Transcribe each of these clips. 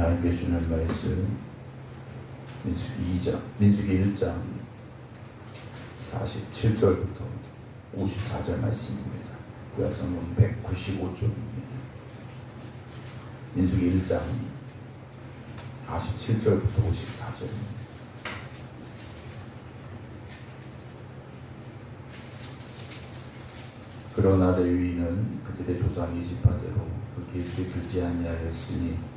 하나님께 주는 말씀 민수기 1장 47절부터 54절 말씀입니다. 구약성경 195쪽입니다. 민수기 1장 47절부터 54절입니다. 그러나 레위인은 그들의 조상 이집파대로 그 계수에 들지 아니하였으니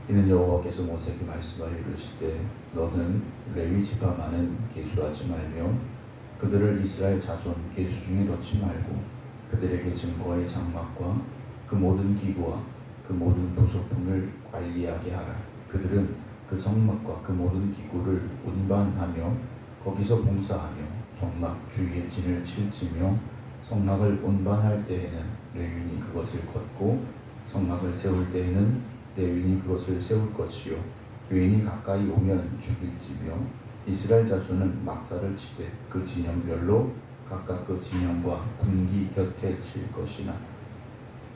이는 여호와께서 모세에게 말씀하여 이르시되 너는 레위 지파만은 계수하지 말며 그들을 이스라엘 자손 계수 중에 넣지 말고 그들에게 증거의 장막과 그 모든 기구와 그 모든 부속품을 관리하게 하라. 그들은 그 성막과 그 모든 기구를 운반하며 거기서 봉사하며 성막 주위에 진을 칠지며 성막을 운반할 때에는 레위인이 그것을 걷고 성막을 세울 때에는 레위인이 그것을 세울 것이요 레위인이 가까이 오면 죽일지며 이스라엘 자손은 막사를 치되 그 진영별로 각각 그 진영과 군기 곁에 칠 것이나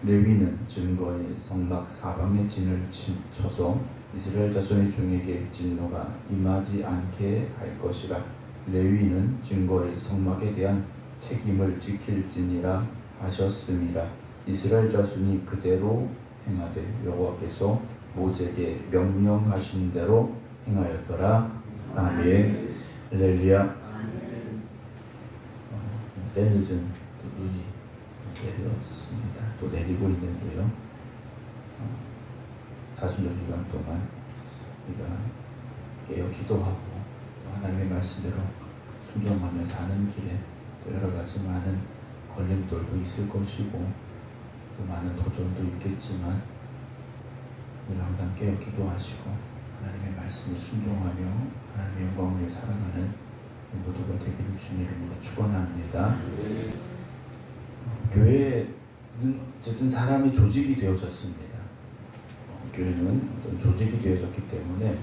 레위인은 증거의 성막 사방에 진을 쳐서 이스라엘 자손의 중에게 진노가 임하지 않게 할 것이라. 레위인은 증거의 성막에 대한 책임을 지킬지니라 하셨음이라. 이스라엘 자손이 그대로 행하되 여호와께서 모세에게 명령하신 대로 행하였더라. 아멘. 할렐루야. 때늦은 눈이 내렸습니다. 또 내리고 있는데요. 사순절 기간 동안 우리가 깨어 기도하고 또 하나님의 말씀대로 순종하며 사는 길에 또 여러 가지 많은 걸림돌도 있을 것이고 또 많은 도전도 있겠지만 우리 항상 깨어 기도하시고 하나님의 말씀에 순종하며 하나님의 영광을 위해 살아가는 모두가 되기를 주님의 이름으로 축원합니다. 교회는 어쨌든 사람의 조직이 되어졌습니다. 교회는 어떤 조직이 되어졌기 때문에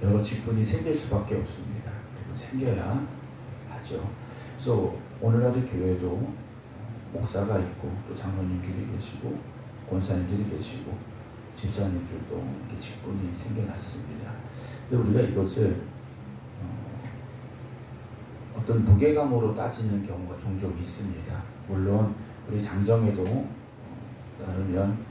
여러 직분이 생길 수밖에 없습니다. 그리고 생겨야 하죠. 그래서 오늘날의 교회도 목사가 있고 또 장로님들이 계시고 권사님들이 계시고 집사님들도 이렇게 직분이 생겨났습니다. 근데 우리가 이것을 어떤 무게감으로 따지는 경우가 종종 있습니다. 물론 우리 장정에도 따르면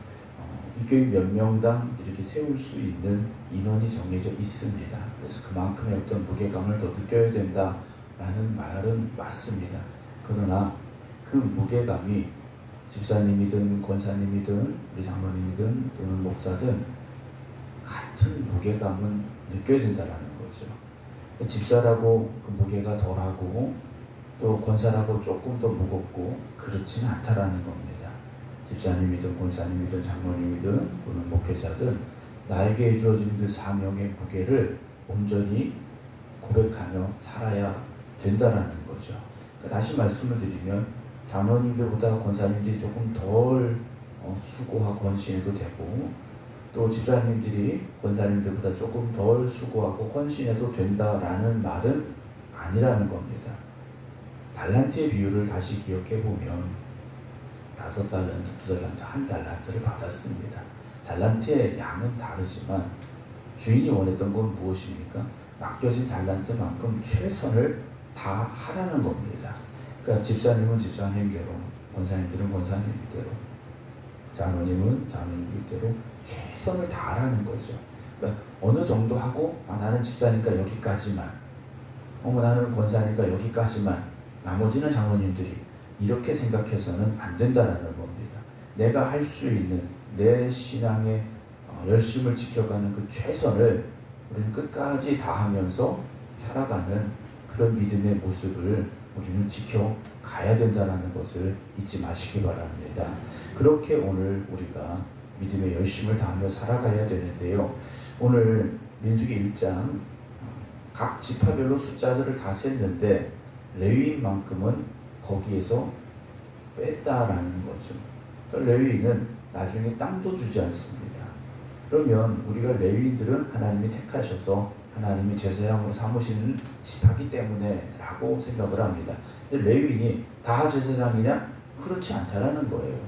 이 교회 몇 명당 이렇게 세울 수 있는 인원이 정해져 있습니다. 그래서 그만큼의 어떤 무게감을 더 느껴야 된다라는 말은 맞습니다. 그러나 그 무게감이 집사님이든 권사님이든 우리 장로님이든 또는 목사든 같은 무게감은 느껴야 된다라는 거죠. 집사라고 그 무게가 덜하고 또 권사라고 조금 더 무겁고 그렇지는 않다라는 겁니다. 집사님이든 권사님이든 장로님이든 또는 목회자든 나에게 주어진 그 사명의 무게를 온전히 고백하며 살아야 된다라는 거죠. 그러니까 다시 말씀을 드리면 장로님들보다 권사님들이 조금 덜 수고하고 헌신해도 되고 또 집사님들이 권사님들보다 조금 덜 수고하고 헌신해도 된다라는 말은 아니라는 겁니다. 달란트의 비율을 다시 기억해보면 5달란트, 2달란트, 1달란트를 받았습니다. 달란트의 양은 다르지만 주인이 원했던 건 무엇입니까? 맡겨진 달란트만큼 최선을 다하라는 겁니다. 그러니까 집사님은 집사님대로, 권사님들은 권사님들대로, 장로님은 장로님들대로 최선을 다하라는 거죠. 그러니까 어느 정도 하고 나는 집사니까 여기까지만, 나는 권사니까 여기까지만, 나머지는 장로님들이 이렇게 생각해서는 안 된다라는 겁니다. 내가 할 수 있는 내 신앙의 열심을 지켜가는 그 최선을 우리는 끝까지 다하면서 살아가는 그런 믿음의 모습을 우리는 지켜가야 된다는 것을 잊지 마시기 바랍니다. 그렇게 오늘 우리가 믿음의 열심을 다하며 살아가야 되는데요. 오늘 민수기 1장 각 지파별로 숫자들을 다 셌는데 레위인만큼은 거기에서 뺐다라는 거죠. 그러니까 레위인은 나중에 땅도 주지 않습니다. 그러면 우리가 레위인들은 하나님이 택하셔서 하나님이 제사장으로 삼으시는 지파기 때문에 라고 생각을 합니다. 근데 레위인이 다 제사장이냐? 그렇지 않다라는 거예요.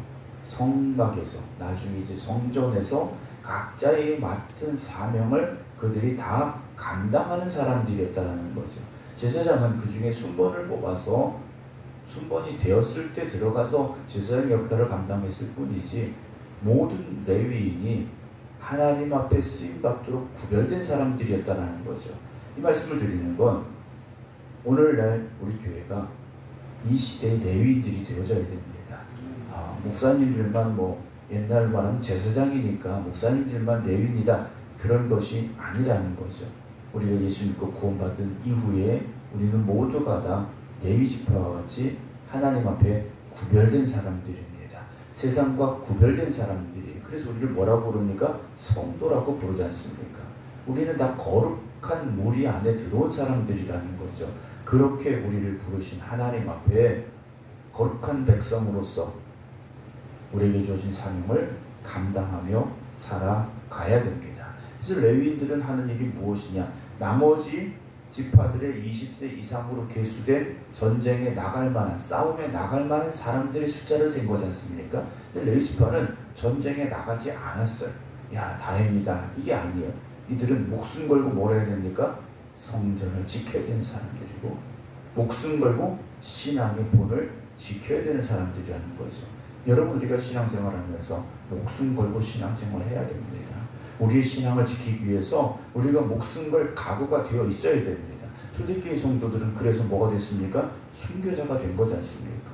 성막에서, 나중에 이제 성전에서 각자의 맡은 사명을 그들이 다 감당하는 사람들이었다는 거죠. 제사장은 그 중에 순번을 뽑아서 순번이 되었을 때 들어가서 제사장 역할을 감당했을 뿐이지, 모든 레위인이 하나님 앞에 쓰임받도록 구별된 사람들이었다는 거죠. 이 말씀을 드리는 건 오늘날 우리 교회가 이 시대의 레위인들이 되어져야 됩니다. 목사님들만 옛날 말하면 제사장이니까 목사님들만 레위인이다, 그런 것이 아니라는 거죠. 우리가 예수 믿고 구원받은 이후에 우리는 모두가 다 레위 지파와 같이 하나님 앞에 구별된 사람들입니다. 세상과 구별된 사람들이. 그래서 우리를 뭐라고 부릅니까? 성도라고 부르지 않습니까? 우리는 다 거룩한 무리 안에 들어온 사람들이라는 거죠. 그렇게 우리를 부르신 하나님 앞에 거룩한 백성으로서 우리에게 주어진 사명을 감당하며 살아가야 됩니다. 그래서 레위인들은 하는 일이 무엇이냐? 나머지 지파들의 20세 이상으로 계수된 전쟁에 나갈 만한, 싸움에 나갈 만한 사람들의 숫자를 센 거지 않습니까? 근데 레위 지파는 전쟁에 나가지 않았어요. 야, 다행이다, 이게 아니에요. 이들은 목숨 걸고 뭘 해야 됩니까? 성전을 지켜야 되는 사람들이고, 목숨 걸고 신앙의 본을 지켜야 되는 사람들이라는 거죠. 여러분, 우리가 신앙생활하면서 목숨 걸고 신앙생활을 해야 됩니다. 우리의 신앙을 지키기 위해서 우리가 목숨 걸 각오가 되어 있어야 됩니다. 초대교회 성도들은 그래서 뭐가 됐습니까? 순교자가 된 거지 않습니까?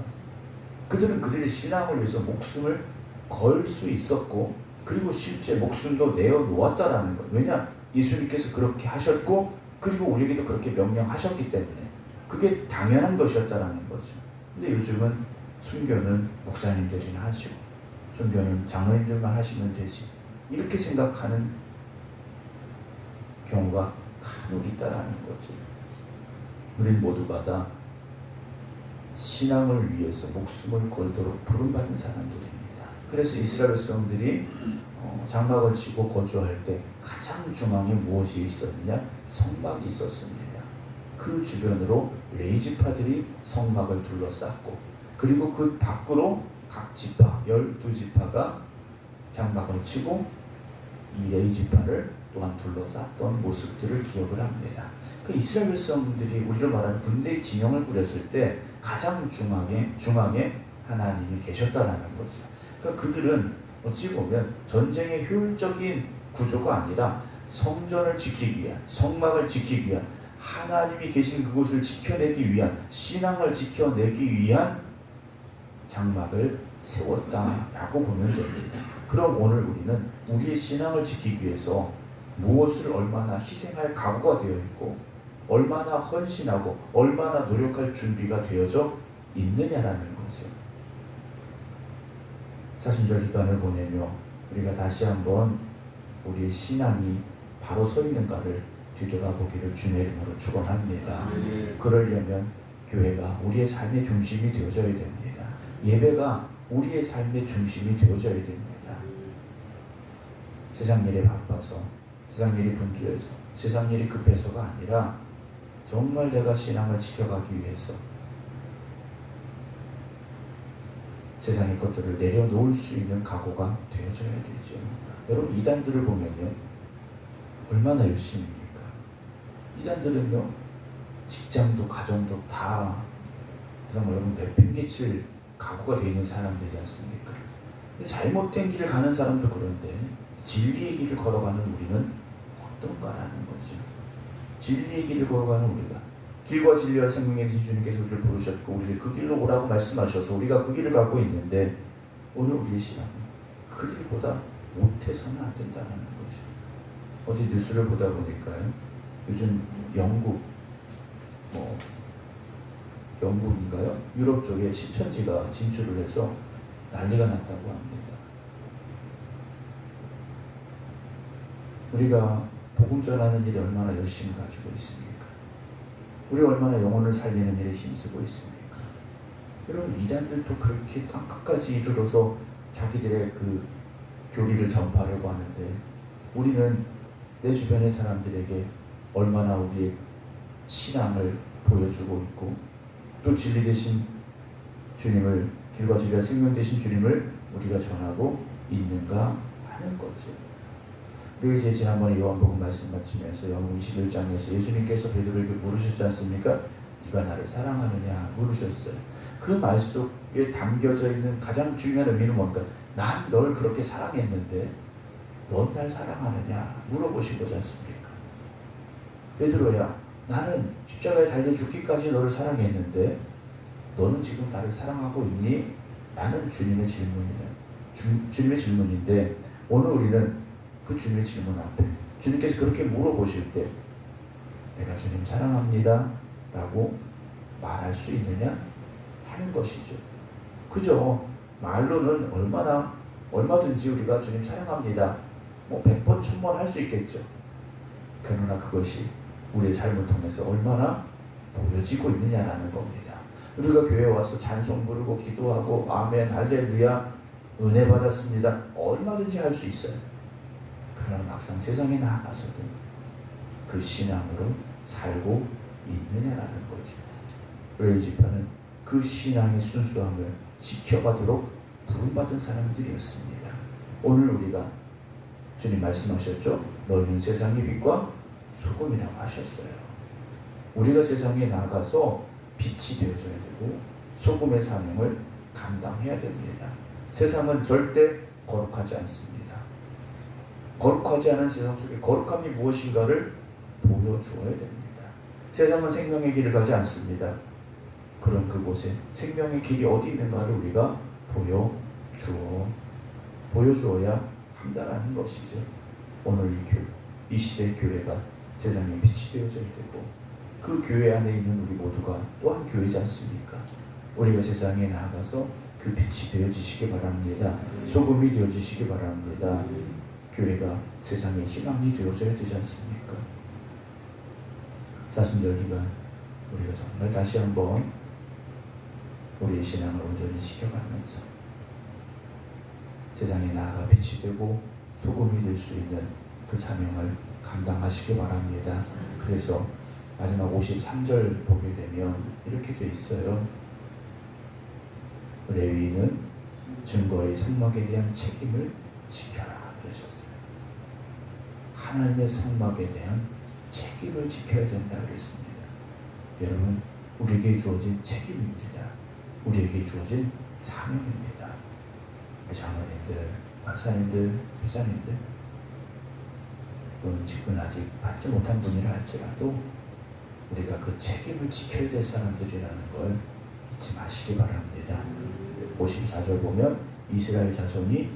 그들은 그들의 신앙을 위해서 목숨을 걸 수 있었고, 그리고 실제 목숨도 내어놓았다라는 거예요. 왜냐? 예수님께서 그렇게 하셨고, 그리고 우리에게도 그렇게 명령하셨기 때문에 그게 당연한 것이었다라는 거죠. 근데 요즘은 순교는 목사님들이나 하시고, 순교는 장로님들만 하시면 되지, 이렇게 생각하는 경우가 간혹 있다라는 거죠. 우린 모두가 다 신앙을 위해서 목숨을 걸도록 부름받은 사람들입니다. 그래서 이스라엘 백성들이 장막을 치고 거주할 때 가장 중앙에 무엇이 있었느냐? 성막이 있었습니다. 그 주변으로 레위 지파들이 성막을 둘러쌌고, 그리고 그 밖으로 각 지파, 12지파가 장막을 치고 이 레위 지파를 또한 둘러쌌던 모습들을 기억을 합니다. 그 이스라엘 백성들이 우리로 말하는 군대의 진영을 꾸렸을 때 가장 중앙에 하나님이 계셨다라는 거죠. 그러니까 그들은 어찌 보면 전쟁의 효율적인 구조가 아니라 성전을 지키기 위한, 성막을 지키기 위한, 하나님이 계신 그곳을 지켜내기 위한, 신앙을 지켜내기 위한 장막을 세웠다라고 보면 됩니다. 그럼 오늘 우리는 우리의 신앙을 지키기 위해서 무엇을 얼마나 희생할 각오가 되어 있고, 얼마나 헌신하고 얼마나 노력할 준비가 되어져 있느냐라는 거죠. 사순절 기간을 보내며 우리가 다시 한번 우리의 신앙이 바로 서 있는가를 뒤돌아보기를 주의 이름으로 축원합니다. 그러려면 교회가 우리의 삶의 중심이 되어져야 됩니다. 예배가 우리의 삶의 중심이 되어져야 됩니다. 세상 일에 바빠서, 세상 일이 분주해서, 세상 일이 급해서가 아니라 정말 내가 신앙을 지켜가기 위해서 세상의 것들을 내려놓을 수 있는 각오가 되어져야 되죠. 여러분, 이단들을 보면요, 얼마나 열심입니까? 이단들은요, 직장도 가정도 다 여러분 내팽개칠 각오가 되어 있는 사람들이지 않습니까? 잘못된 길을 가는 사람도 그런데 진리의 길을 걸어가는 우리는 어떤가라는 거죠. 진리의 길을 걸어가는 우리가, 길과 진리와 생명의 길 주님께서 우리를 부르셨고 우리를 그 길로 오라고 말씀하셔서 우리가 그 길을 가고 있는데, 오늘 우리의 신앙은 그들보다 못해서는 안 된다는 거죠. 어제 뉴스를 보다 보니까요, 요즘 영국인가요? 유럽 쪽에 신천지가 진출을 해서 난리가 났다고 합니다. 우리가 복음 전하는 일에 얼마나 열심히 가지고 있습니까? 우리가 얼마나 영혼을 살리는 일에 힘쓰고 있습니까? 여러분, 이단들도 그렇게 땅끝까지 이르러서 자기들의 그 교리를 전파하려고 하는데, 우리는 내 주변의 사람들에게 얼마나 우리의 신앙을 보여주고 있고, 또 진리 되신 주님을, 길과 진리와 생명 되신 주님을 우리가 전하고 있는가 하는 거죠. 그리고 이제 지난번에 요한복음 말씀 마치면서 요한복음 21장에서 예수님께서 베드로에게 물으셨지 않습니까? 네가 나를 사랑하느냐 물으셨어요. 그 말 속에 담겨져 있는 가장 중요한 의미는 뭔가? 난 널 그렇게 사랑했는데 넌 날 사랑하느냐 물어보신 거지 않습니까? 베드로야, 나는 십자가에 달려 죽기까지 너를 사랑했는데 너는 지금 나를 사랑하고 있니? 라는 주님의 주님의 질문인데, 오늘 우리는 그 주님의 질문 앞에 주님께서 그렇게 물어보실 때 내가 주님 사랑합니다 라고 말할 수 있느냐 하는 것이죠. 그죠? 말로는 얼마든지 우리가 주님 사랑합니다 100번 1000번 할 수 있겠죠. 그러나 그것이 우리의 삶을 통해서 얼마나 보여지고 있느냐라는 겁니다. 우리가 교회에 와서 찬송 부르고 기도하고 아멘 할렐루야 은혜 받았습니다 얼마든지 할 수 있어요. 그러나 막상 세상에 나아가서도 그 신앙으로 살고 있느냐라는 거죠. 레위 지파는 그 신앙의 순수함을 지켜가도록 부름받은 사람들이었습니다. 오늘 우리가 주님 말씀하셨죠. 너희는 세상의 빛과 소금이라고 하셨어요. 우리가 세상에 나가서 빛이 되어줘야 되고 소금의 사명을 감당해야 됩니다. 세상은 절대 거룩하지 않습니다. 거룩하지 않은 세상 속에 거룩함이 무엇인가를 보여주어야 됩니다. 세상은 생명의 길을 가지 않습니다. 그런 그곳에 생명의 길이 어디 있는가를 우리가 보여주어야 한다라는 것이죠. 오늘 이 시대의 교회가 세상의 빛이 되어져야 되고 그 교회 안에 있는 우리 모두가 또한 교회지 않습니까? 우리가 세상에 나아가서 그 빛이 되어지시기 바랍니다. 소금이 되어지시기 바랍니다. 교회가 세상의 희망이 되어져야 되지 않습니까? 사순절 기간 우리가 정말 다시 한번 우리의 신앙을 온전히 지켜가면서 세상에 나아가 빛이 되고 소금이 될 수 있는 그 사명을 감당하시기 바랍니다. 그래서 마지막 53절 보게 되면 이렇게 돼 있어요. 레위인은 증거의 성막에 대한 책임을 지켜라 그러셨어요. 하나님의 성막에 대한 책임을 지켜야 된다 그랬습니다. 여러분, 우리에게 주어진 책임입니다. 우리에게 주어진 사명입니다. 장로님들, 박사님들, 집사님들, 또는 직분 아직 받지 못한 분이라 할지라도 우리가 그 책임을 지켜야 될 사람들이라는 걸 잊지 마시기 바랍니다. 54절 보면 이스라엘 자손이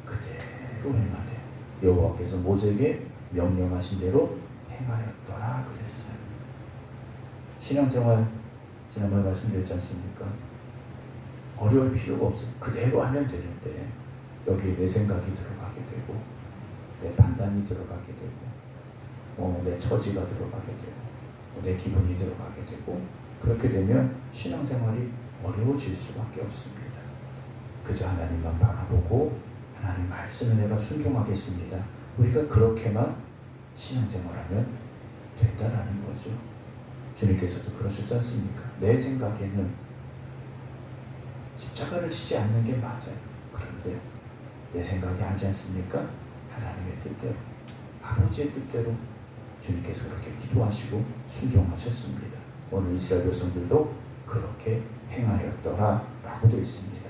그대로 행하되 여호와께서 모세에게 명령하신 대로 행하였더라 그랬어요. 신앙생활 지난번에 말씀드렸지 않습니까? 어려울 필요가 없어요. 그대로 하면 되는데 여기에 내 생각이 들어가게 되고 내 판단이 들어가게 되고 내 처지가 들어가게 되고 내 기분이 들어가게 되고 그렇게 되면 신앙생활이 어려워질 수밖에 없습니다. 그저 하나님만 바라보고 하나님 말씀에 내가 순종하겠습니다. 우리가 그렇게만 신앙생활하면 된다라는 거죠. 주님께서도 그러셨지 않습니까? 내 생각에는 십자가를 지지 않는 게 맞아요. 그런데 내 생각이 아니지 않습니까? 하나님의 뜻대로, 아버지의 뜻대로 주님께서 그렇게 기도하시고 순종하셨습니다. 오늘 이스라엘 백성들도 그렇게 행하였더라 라고 되어 있습니다.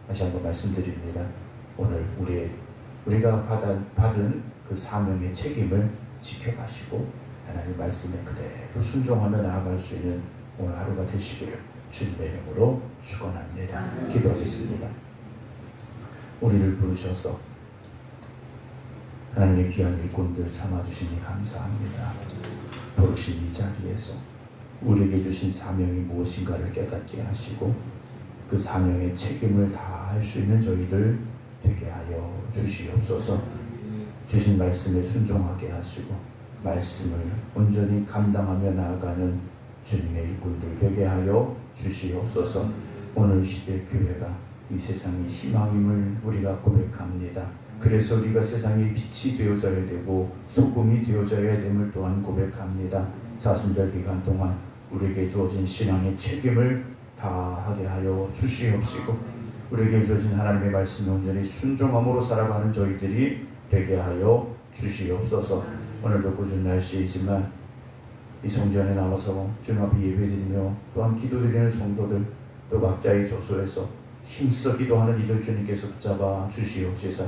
다시 한번 말씀드립니다. 오늘 우리가 받은 그 사명의 책임을 지켜가시고 하나님 말씀에 그대로 순종하며 나아갈 수 있는 오늘 하루가 되시기를 주님의 이름으로 축원합니다. 기도하겠습니다. 우리를 부르셔서 하나님의 귀한 일꾼들 삼아주시니 감사합니다. 부르신 이 자리에서 우리에게 주신 사명이 무엇인가를 깨닫게 하시고 그 사명의 책임을 다할 수 있는 저희들 되게 하여 주시옵소서. 주신 말씀에 순종하게 하시고 말씀을 온전히 감당하며 나아가는 주님의 일꾼들 되게 하여 주시옵소서. 오늘 시대 교회가 이 세상의 희망임을 우리가 고백합니다. 그래서 우리가 세상의 빛이 되어져야 되고 소금이 되어져야 됨을 또한 고백합니다. 사순절 기간 동안 우리에게 주어진 신앙의 책임을 다하게 하여 주시옵시고 우리에게 주어진 하나님의 말씀에 온전히 순종함으로 살아가는 저희들이 되게 하여 주시옵소서. 오늘도 꾸준 날씨이지만 이 성전에 나와서 주님 앞에 예배드리며 또한 기도드리는 성도들, 또 각자의 저소에서 힘써 기도하는 이들 주님께서 붙잡아 주시옵시사.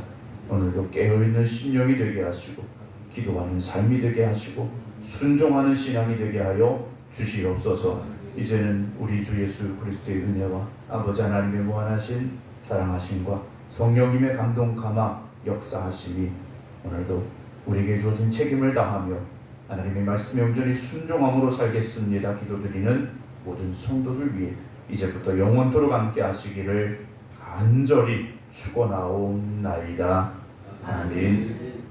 오늘도 깨어있는 심령이 되게 하시고 기도하는 삶이 되게 하시고 순종하는 신앙이 되게 하여 주시옵소서. 이제는 우리 주 예수 그리스도의 은혜와 아버지 하나님의 무한하신 사랑하심과 성령님의 감동 감화 역사하심이 오늘도 우리에게 주어진 책임을 다하며 하나님의 말씀에 온전히 순종함으로 살겠습니다 기도드리는 모든 성도들 위해 이제부터 영원토록 함께 하시기를 간절히 축원하옵나이다. 아멘.